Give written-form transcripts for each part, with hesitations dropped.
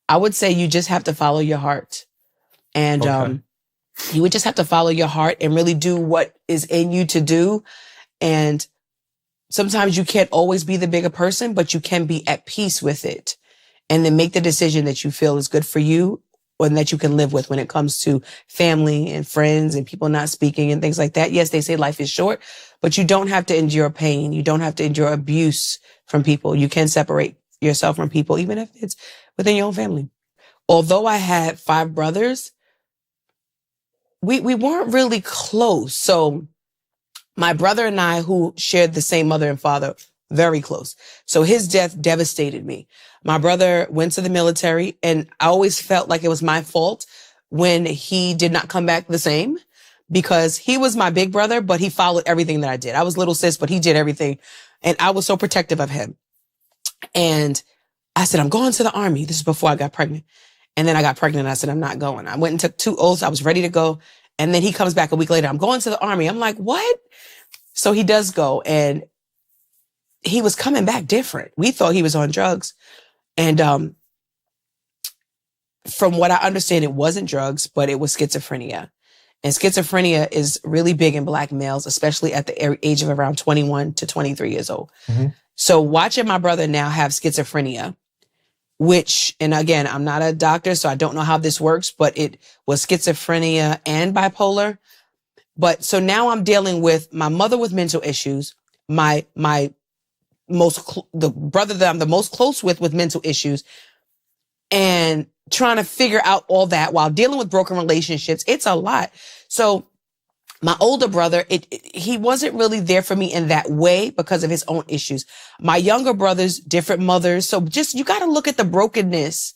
I would say you just have to follow your heart. And you would just have to follow your heart and really do what is in you to do. And sometimes you can't always be the bigger person, but you can be at peace with it. And then make the decision that you feel is good for you and that you can live with when it comes to family and friends and people not speaking and things like that. Yes, they say life is short, but you don't have to endure pain. You don't have to endure abuse from people. You can separate yourself from people, even if it's within your own family. Although I had 5 brothers, we weren't really close. So my brother and I, who shared the same mother and father, very close. So his death devastated me. My brother went to the military, and I always felt like it was my fault when he did not come back the same, because he was my big brother, but he followed everything that I did. I was little sis, but he did everything. And I was so protective of him. And I said, I'm going to the Army. This is before I got pregnant. And then I got pregnant and I said, I'm not going. I went and took 2 oaths. I was ready to go. And then he comes back a week later. I'm going to the Army. I'm like, what? So he does go, and he was coming back different. We thought he was on drugs. And from what I understand, it wasn't drugs, but it was schizophrenia. And schizophrenia is really big in Black males, especially at the age of around 21 to 23 years old. Mm-hmm. So watching my brother now have schizophrenia, which, and again, I'm not a doctor, so I don't know how this works, but it was schizophrenia and bipolar. But so now I'm dealing with my mother with mental issues, the brother that I'm the most close with mental issues, and trying to figure out all that while dealing with broken relationships. It's a lot. So my older brother, he wasn't really there for me in that way because of his own issues. My younger brothers, different mothers. So just, you got to look at the brokenness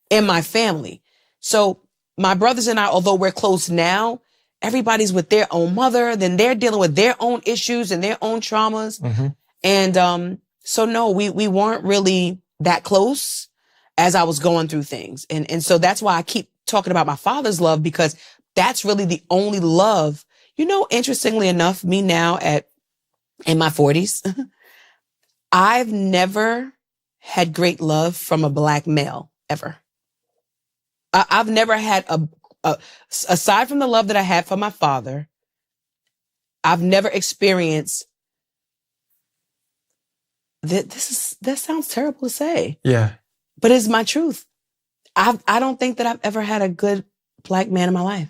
in my family. So my brothers and I, although we're close now, everybody's with their own mother, then they're dealing with their own issues and their own traumas. Mm-hmm. And so no, we weren't really that close as I was going through things. And so that's why I keep talking about my father's love, because that's really the only love. You know, interestingly enough, me now in my 40s, I've never had great love from a Black male, ever. I've never had aside from the love that I had for my father, I've never experienced that. That sounds terrible to say. Yeah. But it's my truth. I don't think that I've ever had a good Black man in my life.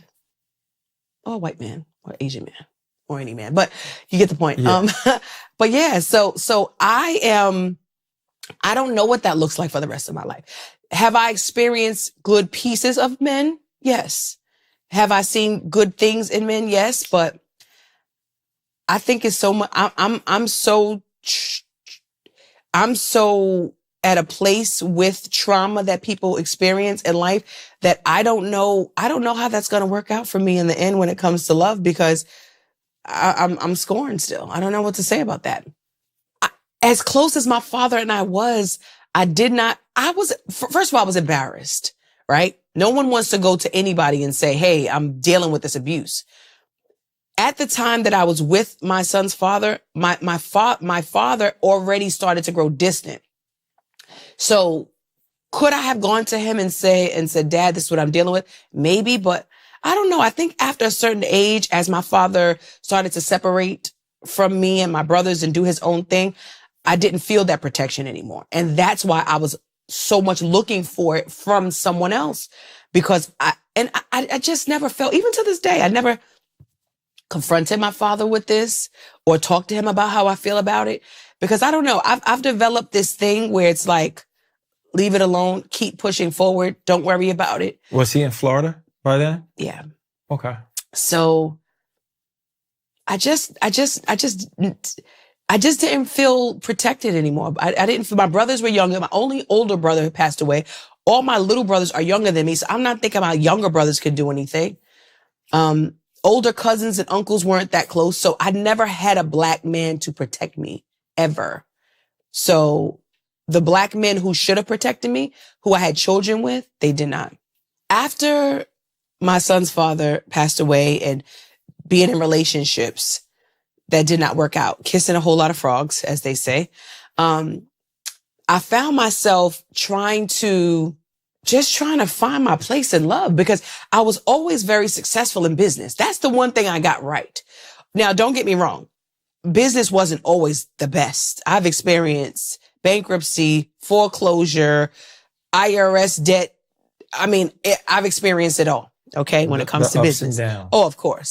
Or a white man, or Asian man, or any man. But you get the point. Yeah. But yeah, so I don't know what that looks like for the rest of my life. Have I experienced good pieces of men? Yes. Have I seen good things in men? Yes. But I think it's so much. I'm so at a place with trauma that people experience in life that I don't know how that's going to work out for me in the end when it comes to love, because I'm scorned still. I don't know what to say about that. As close as my father and I was, first of all, I was embarrassed, right? No one wants to go to anybody and say, hey, I'm dealing with this abuse. At the time that I was with my son's father, my father already started to grow distant. So could I have gone to him and said, Dad, this is what I'm dealing with? Maybe, but I don't know. I think after a certain age, as my father started to separate from me and my brothers and do his own thing, I didn't feel that protection anymore. And that's why I was so much looking for it from someone else, because I just never felt, even to this day, I never confronted my father with this or talked to him about how I feel about it, because I don't know. I've developed this thing where it's like, leave it alone, keep pushing forward, don't worry about it. Was he in Florida by then? Yeah. Okay. So I just didn't feel protected anymore. I didn't feel, my brothers were younger. My only older brother passed away. All my little brothers are younger than me. So I'm not thinking my younger brothers could do anything. Older cousins and uncles weren't that close. So I never had a Black man to protect me ever. So the Black men who should have protected me, who I had children with, they did not. After my son's father passed away and being in relationships that did not work out, kissing a whole lot of frogs, as they say, I found myself trying to just trying to find my place in love, because I was always very successful in business. That's the one thing I got right. Now, don't get me wrong. Business wasn't always the best. I've experienced bankruptcy, foreclosure, IRS debt. I mean, I've experienced it all. Okay. When it comes to ups business. and downs. Oh, of course.